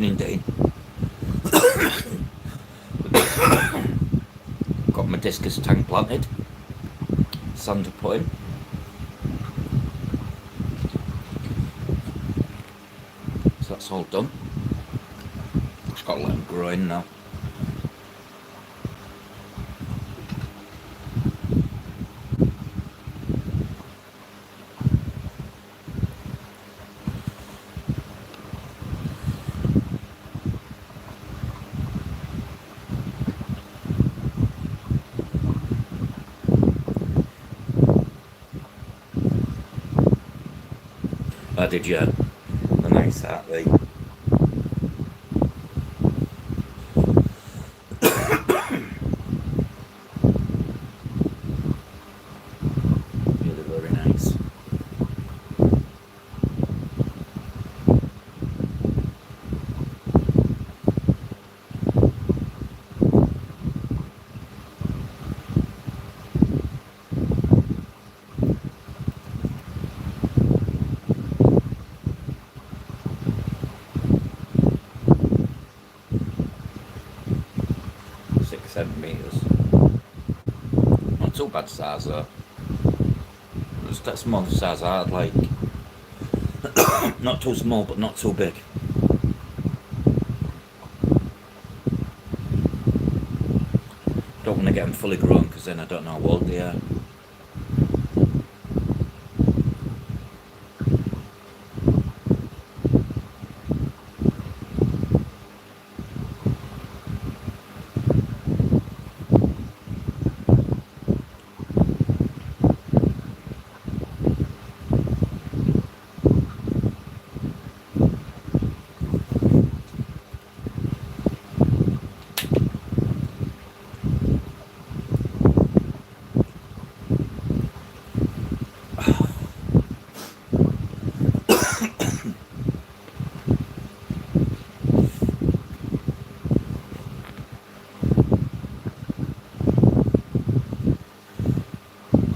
Evening, Dean. Got my discus tank planted. Sand to put in. So that's all done. Just got to let them grow in now. Did you? They're nice, aren't they? Really very nice. Centimeters. Not too bad size though. That's more the size I'd like. Not too small, but not too big. Don't want to get them fully grown because then I don't know how old they are.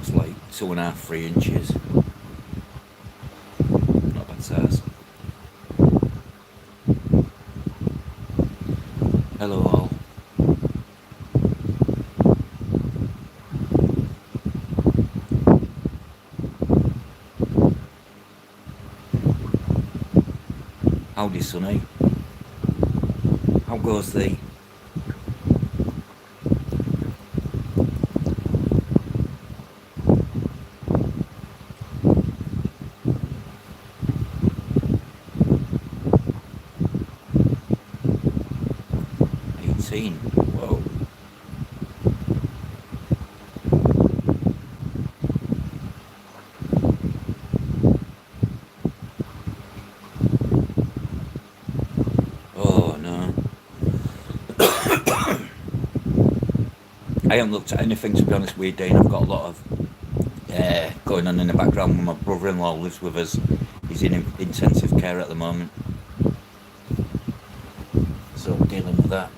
It's like 2.5, 3 inches. Not bad size. Hello all. Howdy, Sonny. How goes thee? Whoa. Oh no. I haven't looked at anything, to be honest with you, Dean. I've got a lot of going on in the background when my brother-in-law lives with us. He's in intensive care at the moment. So we're dealing with that.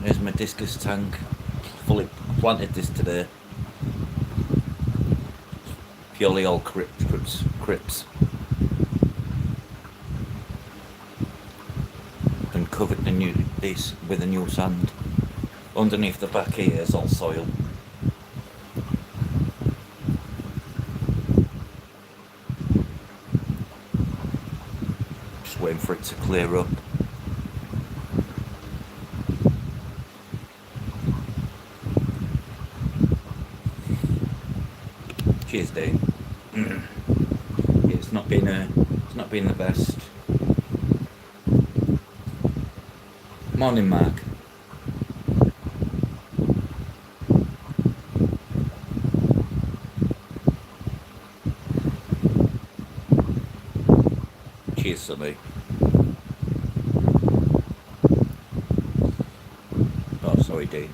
There's my discus tank. Fully planted this today. Purely all crips. And covered this with a new sand. Underneath the back here is all soil. Just waiting for it to clear up. Cheers, Dave. Yeah, it's not been the best. Morning, Mark. Cheers, Sonny. Oh, sorry, Dave.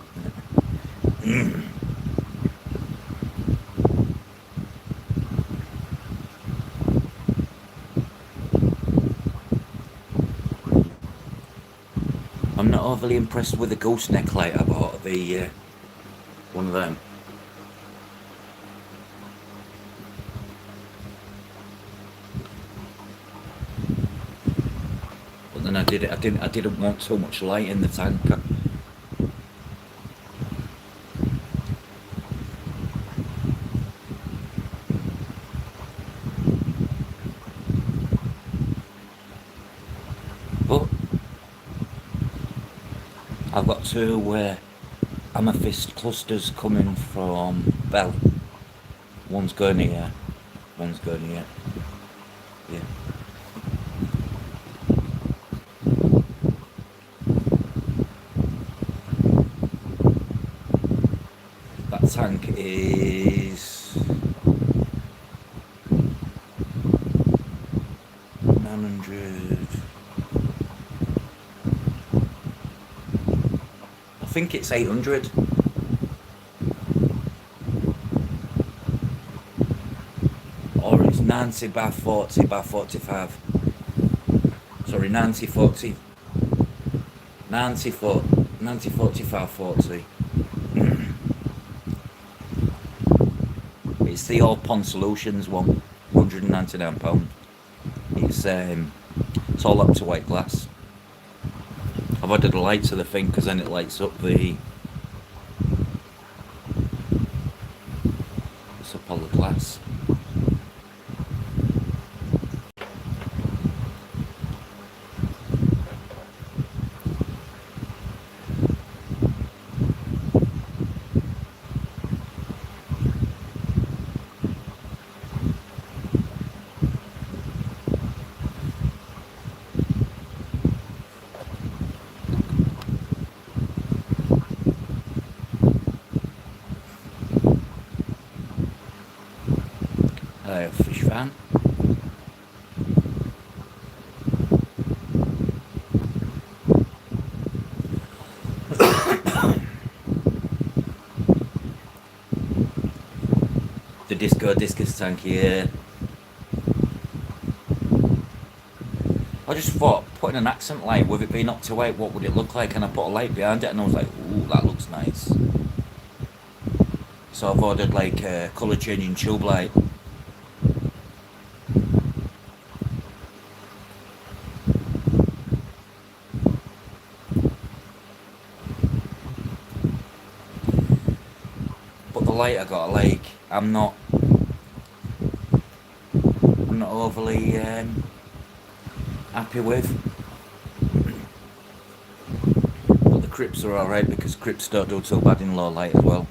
I'm not overly impressed with the gooseneck light I bought, the one of them. did it. I didn't want so much light in the tank. But I've got two amethyst clusters coming from Bell. One's going here. One's going here. Yeah. That tank is 900. I think it's 800. Or it's 90 by 40 by 45. Sorry, 90 40. 90 40. 90 45 40. It's the All Pond Solutions one. £199. It's all up to white glass. I've added a light to the thing because then it lights up all the glass. Fish fan. The discus tank here. I just thought putting an accent light with it being up to 8, what would it look like? And I put a light behind it and I was like, ooh, that looks nice. So I've ordered like a colour changing tube light. But the light I got, like, I'm not overly happy with. But the crypts are alright because crypts don't do too bad in low light as well.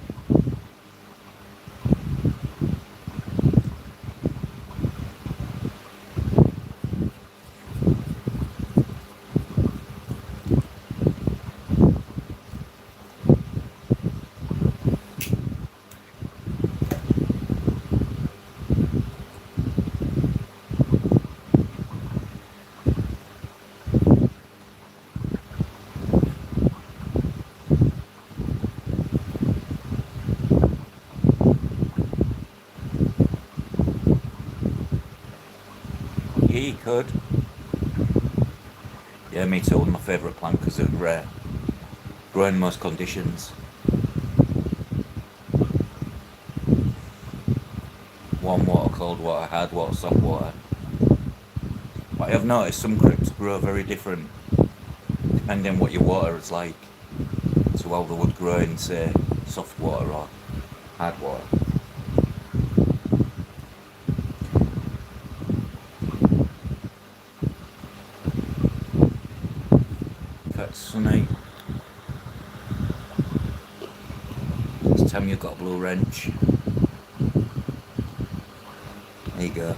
Yeah, you could. Yeah, me too. My favourite plant because they're grow in most conditions. Warm water, cold water, hard water, soft water. But I have noticed some crypts grow very different depending on what your water is like to how they would grow in, say, soft water or hard water. That's sunny. This time you've got a blue wrench. There you go.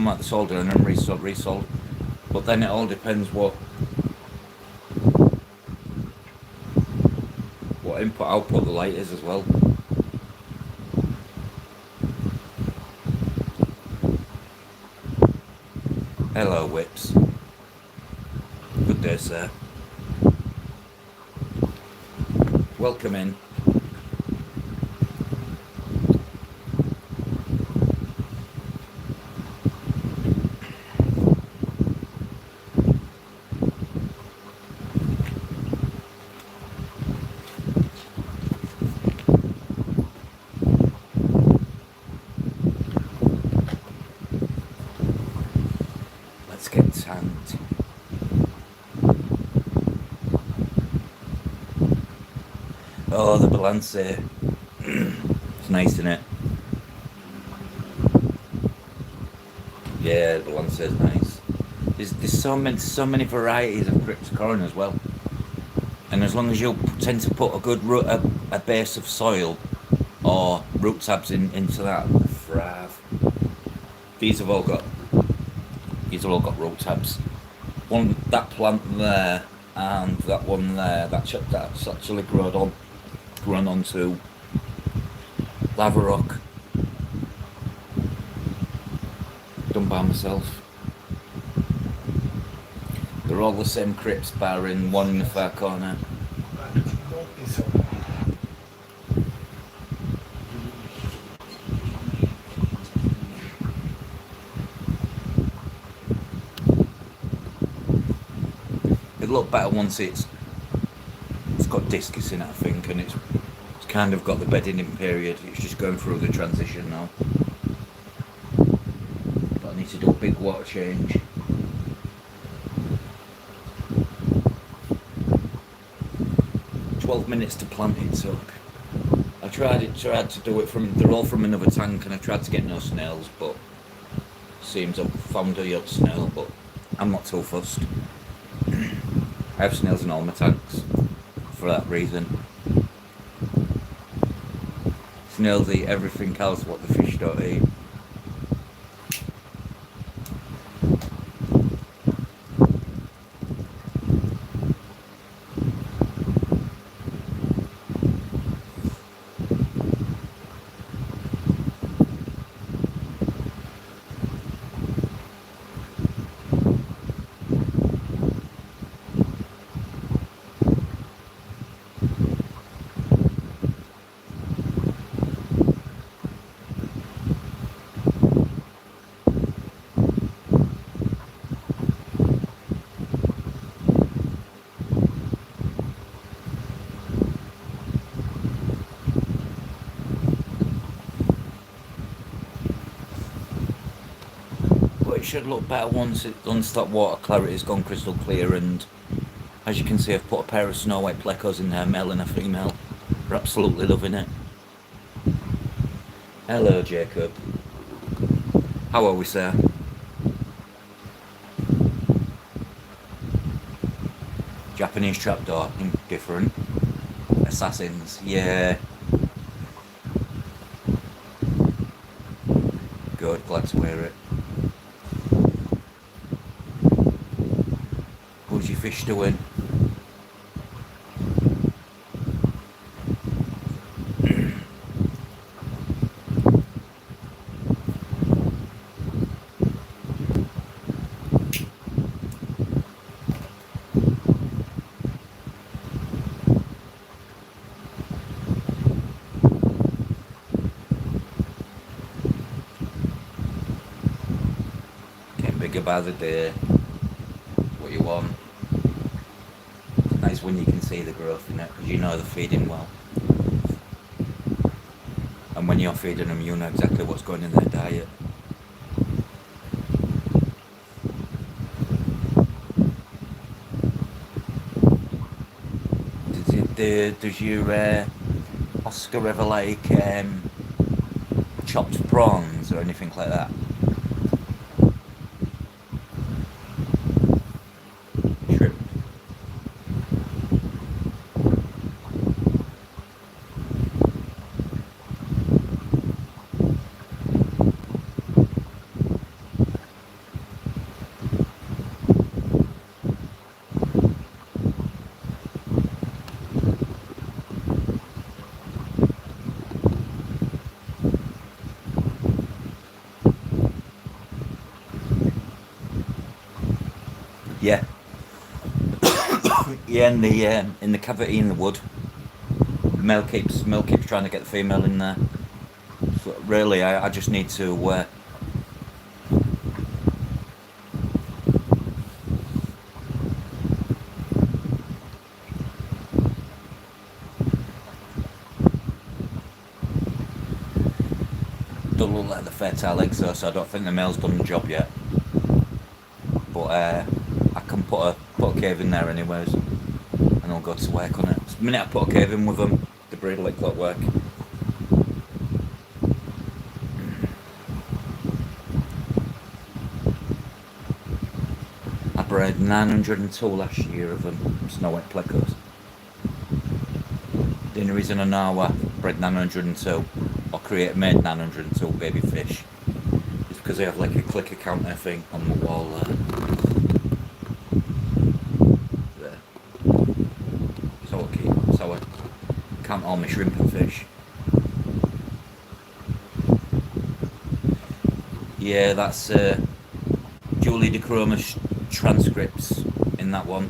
them at the solder and then resold. But then it all depends what input output the light is as well. Hello, Whips. Good day, sir. Welcome in. Let's get tanked. Oh, the balance. It's nice, isn't it? Yeah, the balance is nice. There's so many varieties of cryptocorin as well. And as long as you tend to put a good a base of soil or root tabs into that, thrive. These have all got root tabs. That plant there and that one there, that's actually grown onto lava rock. Done by myself. They're all the same crypts, barring one in the far corner. It'll look better once it's got discus in it, I think, and it's kind of got the bedding in period. It's just going through the transition now. But I need to do a big water change. Minutes to plant it took. I tried to do it they're all from another tank, and I tried to get no snails, but seems I've found a yacht snail, but I'm not too fussed. I have snails in all my tanks for that reason. Snails eat everything else what the fish don't eat. It should look better once that water clarity's gone crystal clear, and as you can see I've put a pair of snow white plecos in there, male and a female. We're absolutely loving it. Hello Jacob. How are we, sir? Japanese trapdoor, different. Assassins, yeah. Good, glad to hear it. Who's your fish doing? Getting bigger by the day. What you want? Nice when you can see the growth in it, because you know they're feeding well. And when you're feeding them, you know exactly what's going in their diet. Does your Oscar ever like chopped prawns or anything like that? Shrimp. Yeah, in the cavity in the wood, male keeps trying to get the female in there. So really, I just need to don't look like the fertile eggs though, so I don't think the male's done the job yet. But I can put a cave in there anyways, and I'll go to work on it. The minute I put a cave in with them, the breed like clockwork. I bred 902 last year of them, snow white plecos. The only reason I know I bred 902 or made 902 baby fish is because they have like a clicker counter thing on the wall there. So I count all my shrimp and fish. Yeah, that's Julie DeChroma's transcripts in that one,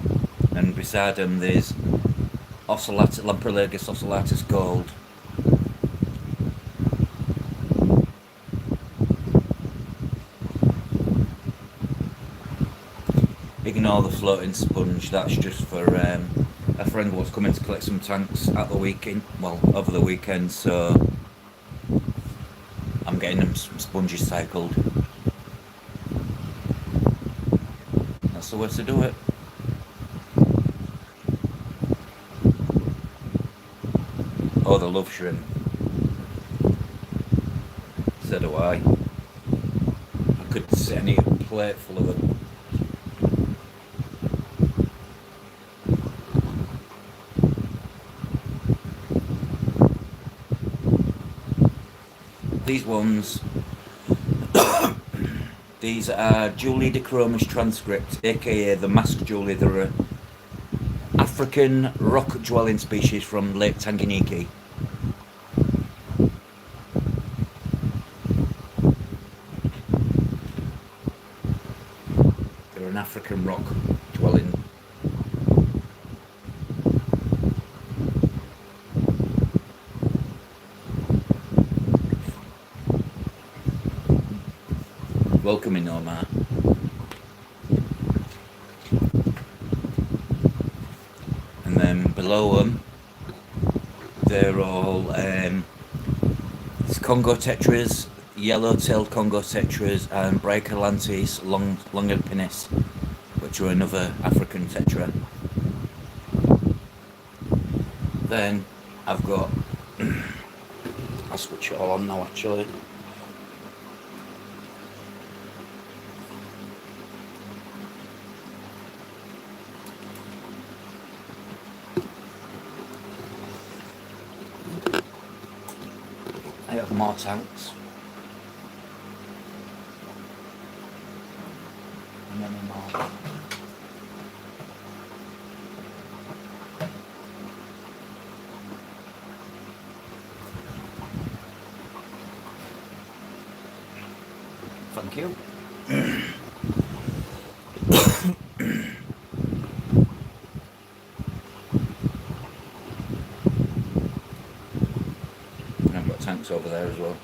and beside them there's Lamprolagus ocellatus gold. Ignore the floating sponge, that's just for a friend was coming to collect some tanks at the weekend, well, over the weekend, so I'm getting them some sponges cycled. That's the way to do it. Oh, they love shrimp. So do I. I could sit and eat a plate full of them. These ones, these are Julie DeChroma's transcript, aka the masked Julie. They're an African rock dwelling species from Lake Tanganyika. They're an African rock dwelling. Welcoming Omar. And then below them, they're all it's Congo tetras, yellow-tailed Congo tetras, and Brachylantes longipinis, which are another African tetra. Then I've got, I'll switch it all on now actually. I have more tanks. And then more. Thank you. And I've got tanks over there as well.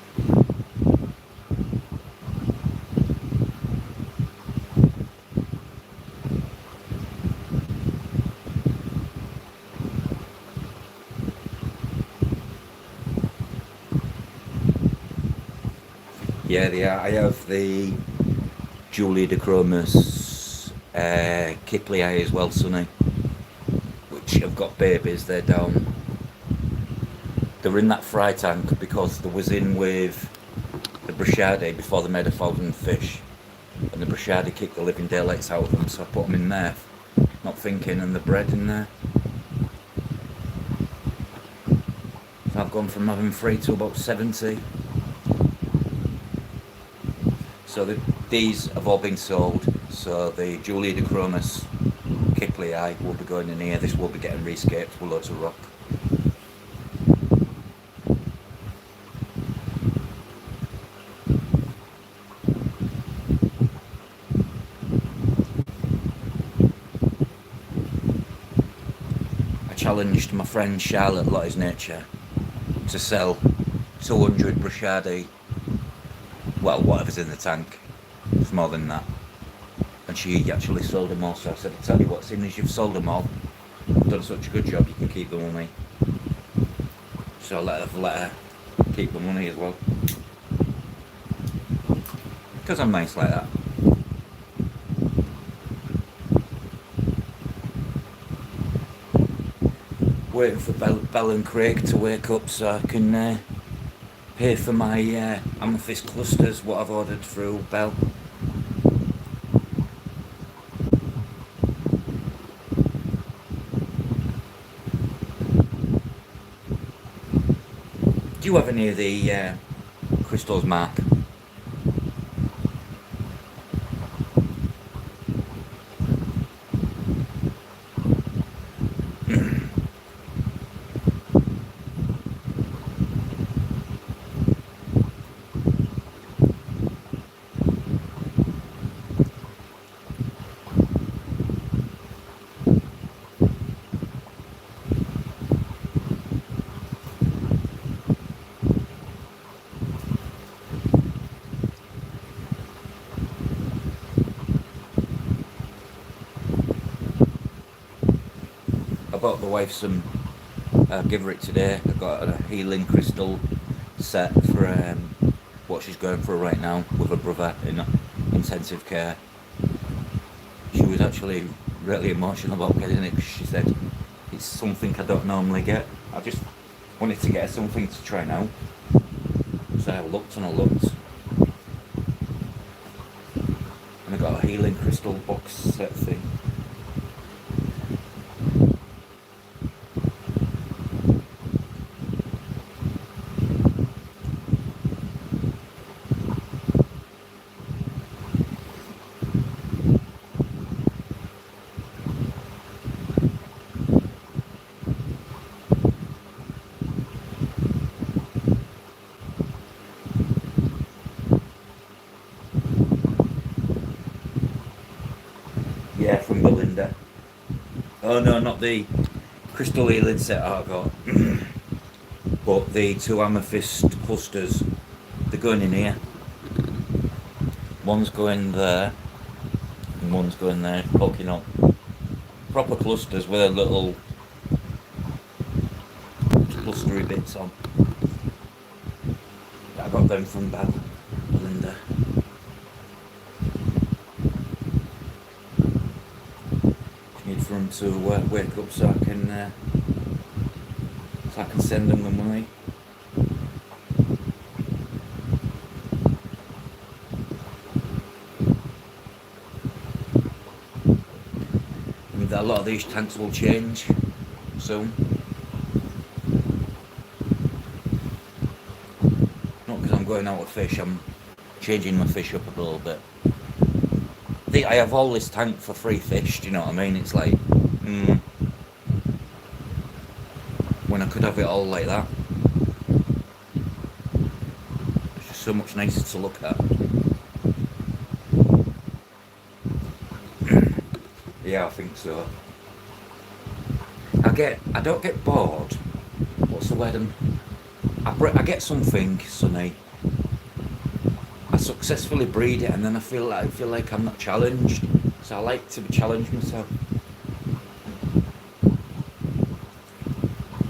Yeah, they are. I have the Julie DeChroma's Kiplei as well, Sonny, which have got babies. They're down. They're in that fry tank because they was in with the Brashadi before they made 1,000 fish, and the Brashadi kicked the living daylights out of them, so I put them in there, not thinking, and the bred in there. So I've gone from having 3 to about 70. So these have all been sold. So the Julie DeChroma's Kiplei will be going in here. This will be getting rescaped with loads of rock. challenged my friend Charlotte Lottie's Nature to sell 200 Brashadi, well, whatever's in the tank. It's more than that. And she actually sold them all, so I said, I'll tell you what, seeing as you've sold them all, done such a good job, you can keep the money. So I let her keep the money as well. Because I'm nice like that. Waiting for Belle and Craig to wake up so I can pay for my amethyst clusters, what I've ordered through Belle. Do you have any of the crystals, Mark? I bought the wife some, I'll give her it today. I got a healing crystal set for what she's going through right now with her brother in intensive care. She was actually really emotional about getting it because she said it's something I don't normally get. I just wanted to get her something to try now. So I looked and I looked. And I got a healing crystal box set thing. Yeah, from Belinda. Oh no, not the crystal healing set I got, but the 2 amethyst clusters. They're going in here. One's going there, and one's going there, poking up. Proper clusters with a little clustery bits on. I got them from Belinda. Need for them to wake up so I can send them the money. And a lot of these tanks will change soon. Not because I'm going out of fish, I'm changing my fish up a little bit. I have all this tank for free fish, do you know what I mean? It's like, when I could have it all like that. It's just so much nicer to look at. Yeah, I think so. I don't get bored. What's the word? I get something, Sonny. I successfully breed it, and then I feel like I'm not challenged. So I like to challenge myself.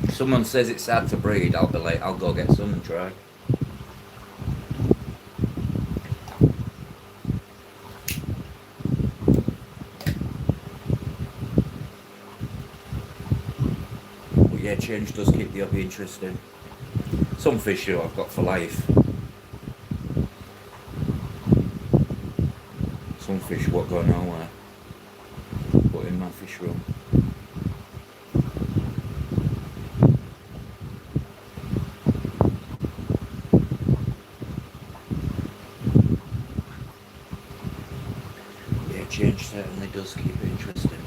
If someone says it's hard to breed, I'll be like, I'll go get some and try. But yeah, change does keep the hobby interesting. Some fish I've got for life. Some fish what go nowhere, but in my fish room. Yeah, change certainly does keep it interesting.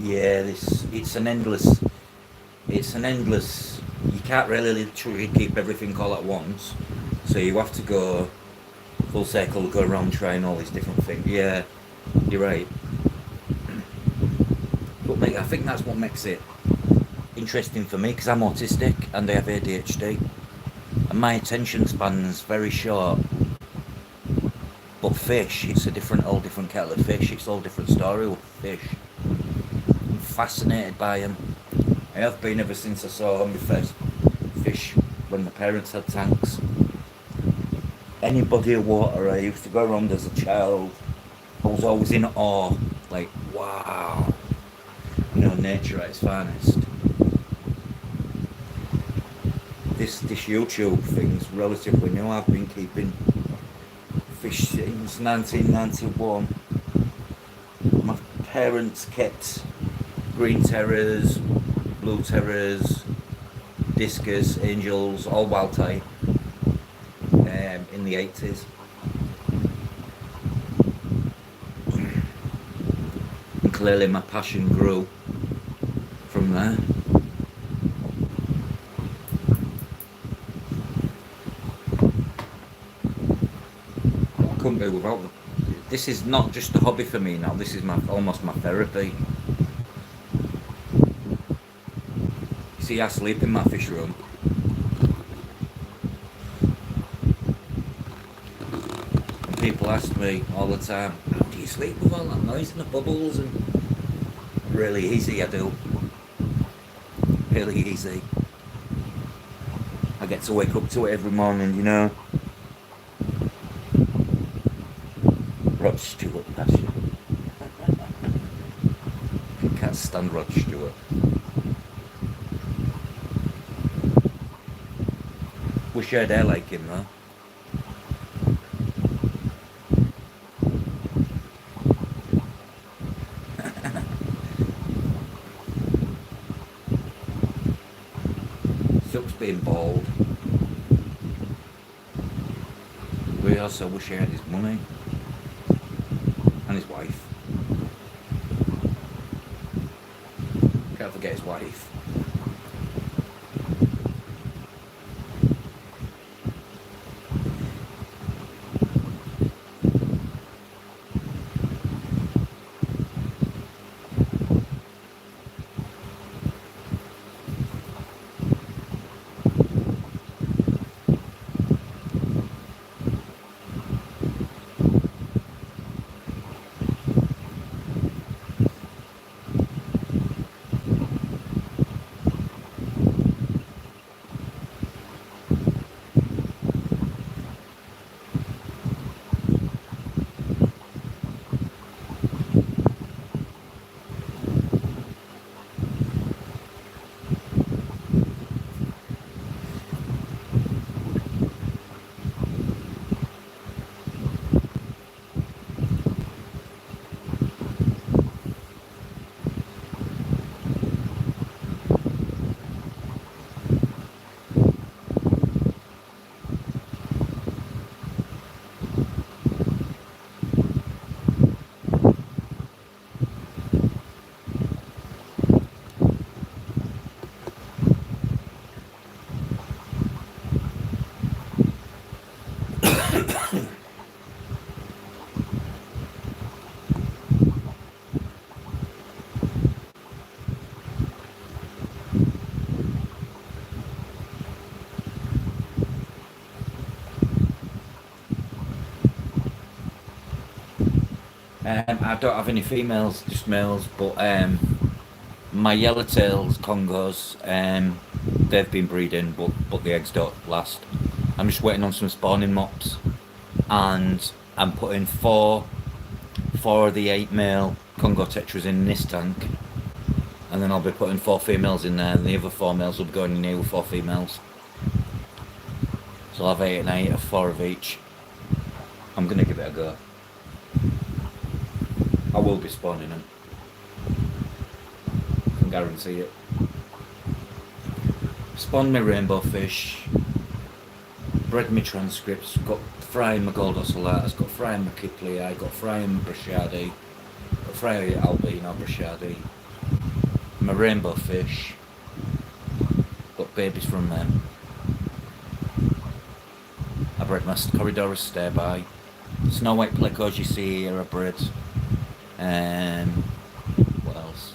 yeah, it's an endless. You can't really truly keep everything all at once, so you have to go full circle, go around trying all these different things. Yeah, you're right. But mate, I think that's what makes it interesting for me because I'm autistic and I have ADHD, and my attention span's very short. But fish, it's a whole different kettle of fish. It's all different story with fish. I'm fascinated by them. I have been ever since I saw my first fish when my parents had tanks. Any body of water I used to go around as a child, I was always in awe. Like, wow, nature at its finest. This YouTube thing's relatively new. I've been keeping fish since 1991. My parents kept green terrors, blue terrors, discus, angels, all wild type in the 80s. And clearly my passion grew from there. I couldn't be without them. This is not just a hobby for me now, this is almost my therapy. You see, I sleep in my fish room. And people ask me all the time, how do you sleep with all that noise and the bubbles? And really easy, I do. Really easy. I get to wake up to it every morning. Rod Stewart, that's it. I can't stand Rod Stewart. Wish I had hair like him though. Sucks being bald. We also wish I had his money. And his wife. Can't forget his wife. I don't have any females, just males, but my yellowtails Congos, they've been breeding, but the eggs don't last. I'm just waiting on some spawning mops, and I'm putting four of the 8 male Congo tetras in this tank, and then I'll be putting 4 females in there, and the other 4 males will be going in here with 4 females. So I'll have 8 and 8 of 4 of each. I'm gonna give it a go. I will be spawning them. I can guarantee it. Spawned my rainbow fish, bred my transcripts, got frying my gold ocellatus, got frying my kiplii, got frying my brachadi, got frying albino brachadi. my rainbow fish. Got babies from them. I bred my Corridorus stayby. Snow white plecos you see here I bred. What else?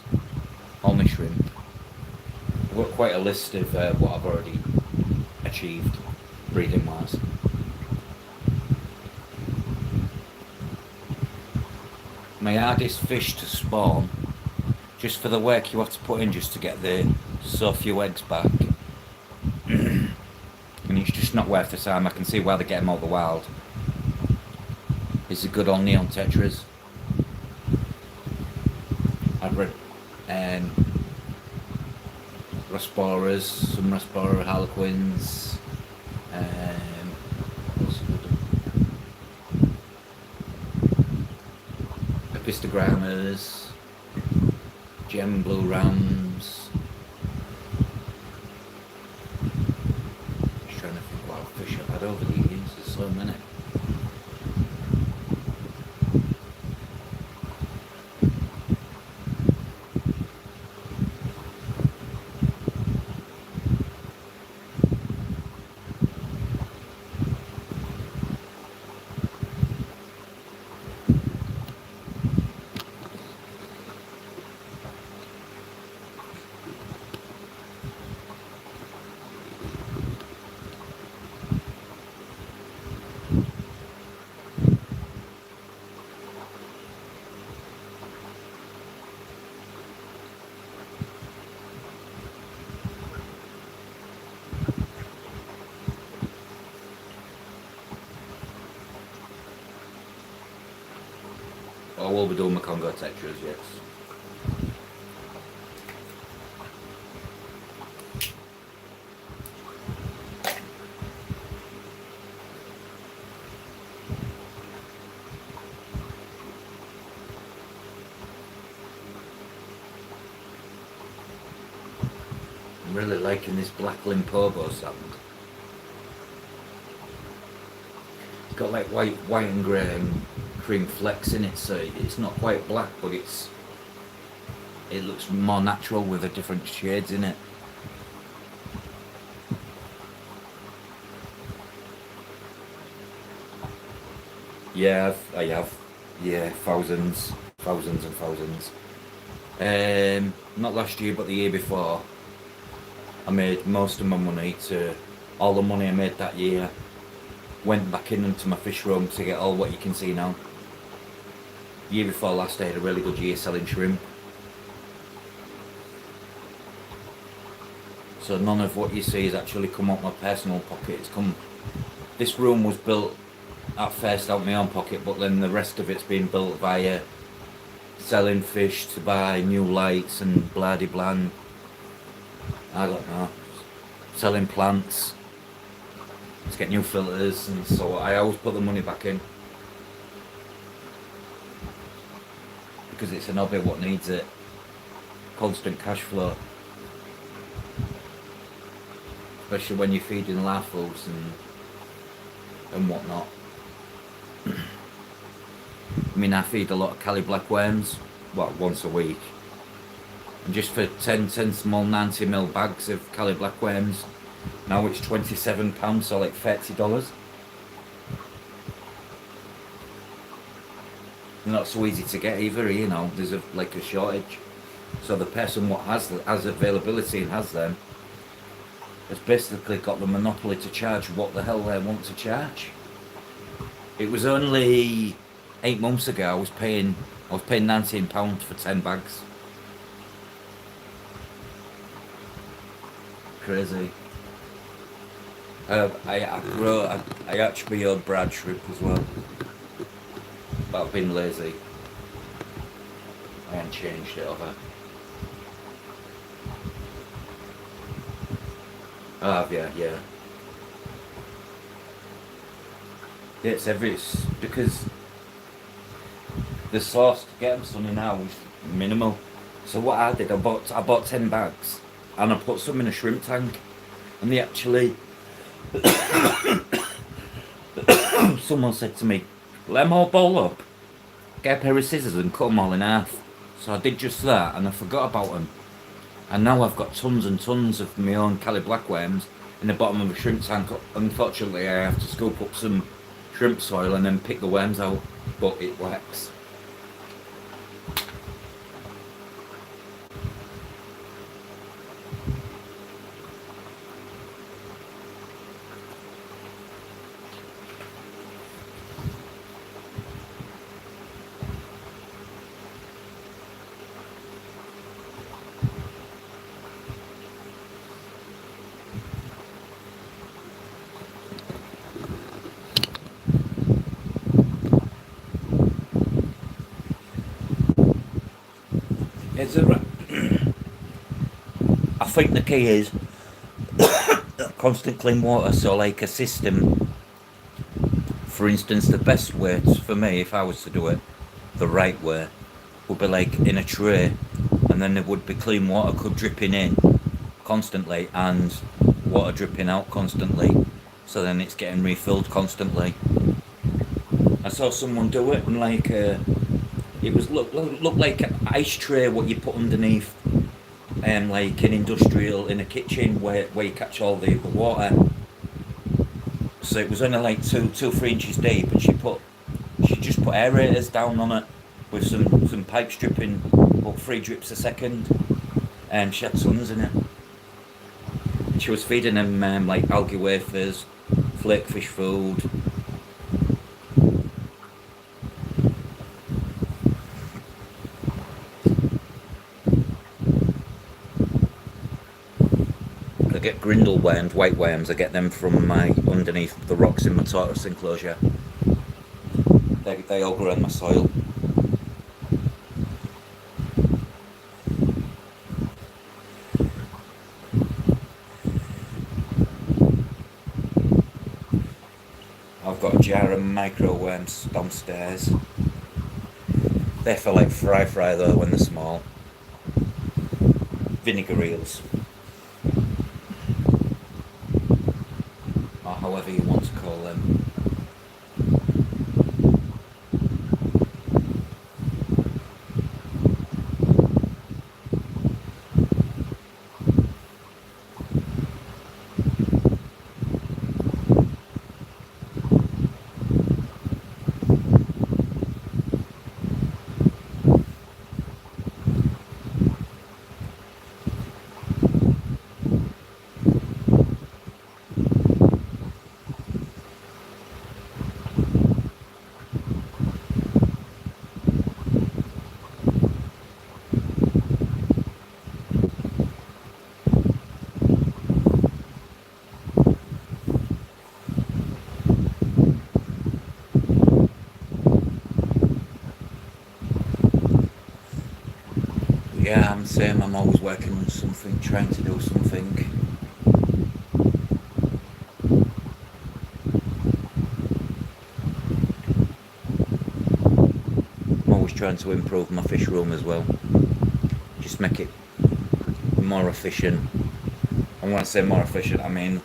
All my shrimp. I've got quite a list of what I've already achieved breeding wise. My hardest fish to spawn, just for the work you have to put in just to get the so few eggs back, and it's just not worth the time. I can see why they get them out the wild. Is the good old neon tetras. I've bred Rasboras, some Raspora harlequins, Epistogrammas, gem blue rams. Just trying to think what fish I've had over the years, there's so many. I will be doing my Congo tetras, yes. I'm really liking this black Limpopo sand. It's got like white and grey and cream flecks in it, so it's not quite black, but it looks more natural with the different shades in it. Yeah, I have. Yeah, thousands and thousands. Not last year, but the year before. I made most of my money all the money I made that year went back into my fish room to get all what you can see now. Year before last I had a really good year selling shrimp. So none of what you see has actually come out my personal pocket. This room was built at first out my own pocket, but then the rest of it's been built via selling fish to buy new lights and blah de blah. I don't know. Selling plants to get new filters, and so I always put the money back in. Because it's an hobby what needs it. Constant cash flow. Especially when you're feeding live foods and whatnot. I mean, I feed a lot of Cali black worms, once a week. And just for 10 small 90ml bags of Cali black worms, now it's £27, so like $30. They're not so easy to get either, you know, there's a shortage. So the person what has availability and has them has basically got the monopoly to charge what the hell they want to charge. It was only 8 months ago I was paying £19 for 10 bags. Crazy. I actually own Brad shrimp as well, but I've been lazy. I haven't changed it over. I have, yeah. Yeah, it's because the source to get them sunny now was minimal. So what I did, I bought 10 bags and I put some in a shrimp tank, and they actually someone said to me, let them all bowl up, get a pair of scissors and cut them all in half. So I did just that and I forgot about them. And now I've got tons and tons of my own Cali blackworms in the bottom of a shrimp tank. Unfortunately, I have to scoop up some shrimp soil and then pick the worms out, but it works. It's a, I think the key is constant clean water, so like a system. For instance, the best way for me, if I was to do it the right way, would be like in a tray, and then there would be clean water dripping in constantly and water dripping out constantly, so then it's getting refilled constantly. I saw someone do it, and like it was look like an ice tray what you put underneath, like an industrial in a kitchen where you catch all the water. So it was only like 3 inches deep, and she just put aerators down on it with some pipes dripping about 3 drips a second, and she had tons in it. She was feeding them like algae wafers, flake fish food. I get grindle worms, white worms. I get them from my underneath the rocks in my tortoise enclosure. They all grow in my soil. I've got a jar of micro worms downstairs. They're for like fry though when they're small. Vinegar eels, or however you want to call them. Yeah, I'm the same. I'm always working on something, trying to do something. I'm always trying to improve my fish room as well. Just make it more efficient. And when I say more efficient, I mean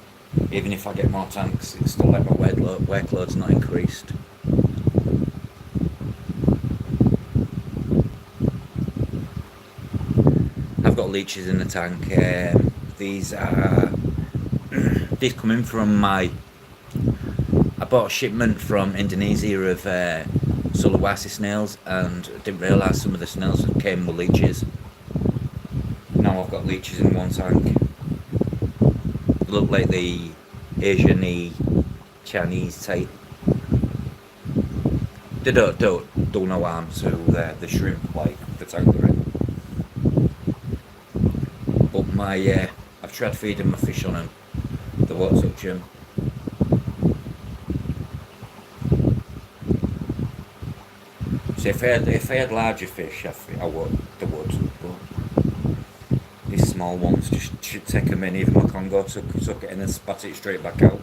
even if I get more tanks, it's still like my workload's not increased. I've got leeches in the tank. These are these come in from my. I bought a shipment from Indonesia of Sulawesi snails, and didn't realise some of the snails came with leeches. Now I've got leeches in one tank. They look like the Asian-y Chinese type. They don't do no harm to the shrimp like the tank they're in. But I've tried feeding my fish on them. They won't touch them. So if I had larger fish, I would. They would. But these small ones just should take them in. Even my Congo took it in and spat it straight back out.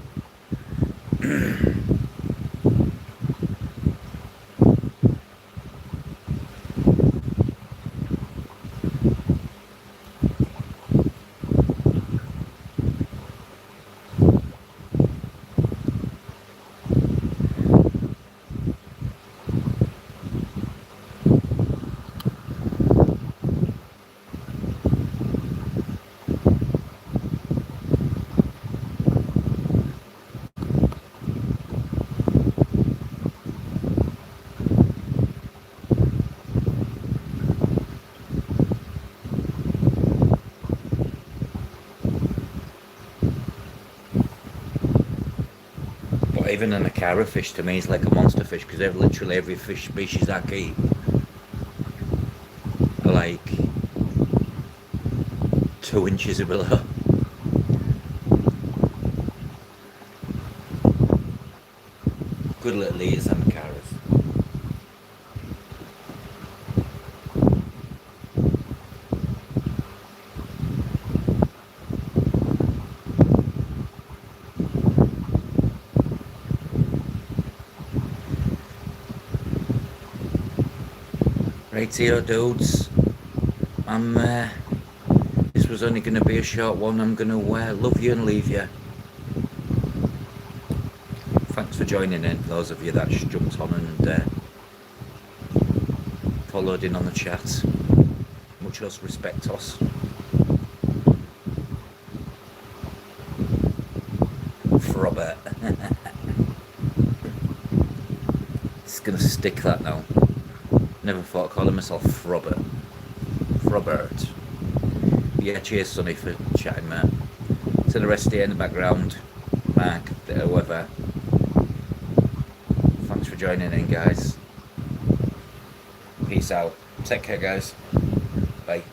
even an akara fish to me is like a monster fish, because literally every fish species I keep are like 2 inches or below. Good little eaters, them akaras. Rightio dudes, this was only going to be a short one. I'm going to love you and leave you. Thanks for joining in, those of you that just jumped on and followed in on the chat. Muchos respectos. Frobert. Just going to stick that now. Never thought of calling myself Frobert. Frobert. Yeah, cheers, Sonny, for chatting, mate. To the rest of you in the background, Mark, whoever. Thanks for joining in, guys. Peace out. Take care, guys. Bye.